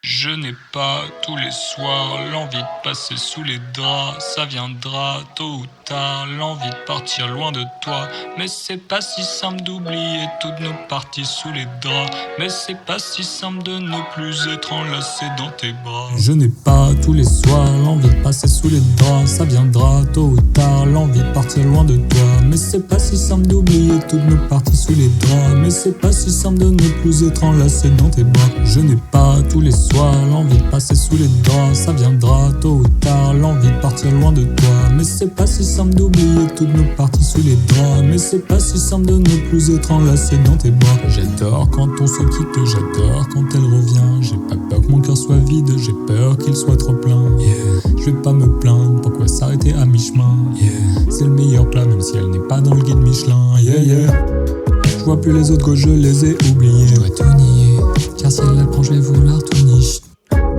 Je n'ai pas tous les soirs l'envie de passer sous les draps. Ça viendra tôt ou tard, l'envie de partir loin de toi. Mais c'est pas si simple d'oublier toutes nos parties sous les draps. Mais c'est pas si simple de ne plus être enlacé dans tes bras. Je n'ai pas tous les soirs l'envie de passer sous les draps. Ça viendra tôt ou tard, l'envie de partir loin de toi. Mais c'est pas si simple d'oublier toutes nos parties sous les draps. Mais c'est pas si simple de ne plus être enlacé dans tes bras. Je n'ai pas tous les soirs l'envie de passer sous les draps. Ça viendra tôt ou tard, l'envie de partir loin de toi. Mais c'est pas si simple d'oublier toutes nos parties sous les draps. Mais c'est pas si simple de ne plus être enlacé dans tes bras. J'ai tort quand on se quitte, j'ai tort quand elle revient. J'ai pas peur que mon cœur soit vide, j'ai peur qu'il soit trop plein. Je vais pas me plaindre, pourquoi s'arrêter à mi-chemin. C'est le meilleur plat même si elle n'est pas dans le guide Michelin. Je vois plus les autres gauches, je les ai oubliés. Je dois tout nier, car si elle l'apprend je vais vouloir tout niche.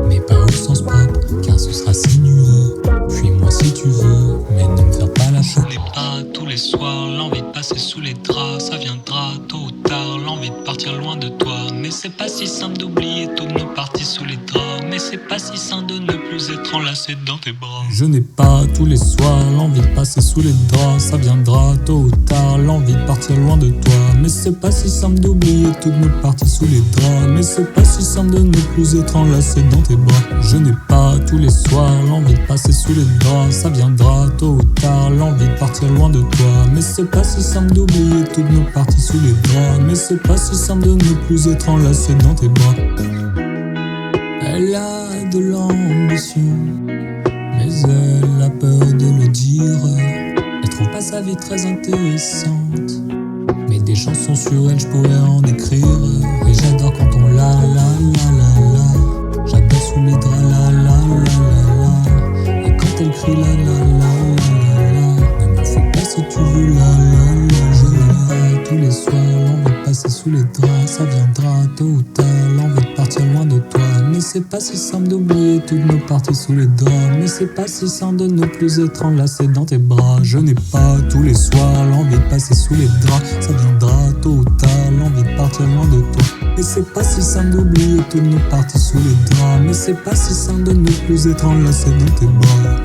Mais pas au sens propre, car ce sera sinueux. Fuis-moi si tu veux, mais ne me faire pas la Je chatte. n'ai pas tous les soirs l'envie de passer sous les draps. Ça viendra tôt ou tard, l'envie de partir loin de toi. Mais c'est pas si simple d'oublier toutes nos parties sous les draps. Mais c'est pas si simple de ne plus être enlacé dans tes bras. Je n'ai pas tous les soirs l'envie de passer sous les draps. Ça viendra tôt ou tard, l'envie de partir loin de toi. Mais c'est pas si simple d'oublier toutes nos parties sous les draps. Mais c'est pas si simple de ne plus être enlacé dans tes bras. Je n'ai pas tous les soirs l'envie de passer sous les draps. Ça viendra tôt ou tard, l'envie de partir loin de toi. Mais c'est pas si simple d'oublier toutes nos parties sous les draps. Mais c'est pas si simple de ne plus être enlacé dans tes bras. Elle a de l'ambition, mais elle a peur de le dire. Elle trouve pas sa vie très intéressante, mais des chansons sur elle je pourrais en écrire. Et j'adore quand on la. J'adore sous les draps la. Et quand elle crie la. Ne me fais pas si tu veux la. Je n'ai pas tous les soirs l'envie de passer sous les draps. Ça viendra tôt ou tard, l'envie de partir loin de toi. Mais c'est pas si simple d'oublier toutes nos parties sous les draps. Mais c'est pas si simple de ne plus être enlacé dans tes bras. Je n'ai pas tous les soirs l'envie de passer sous les draps. Ça viendra tôt ou tard, l'envie de partir loin de toi. Mais c'est pas si simple d'oublier toutes nos parties sous les draps. Mais c'est pas si simple de ne plus être enlacé dans tes bras.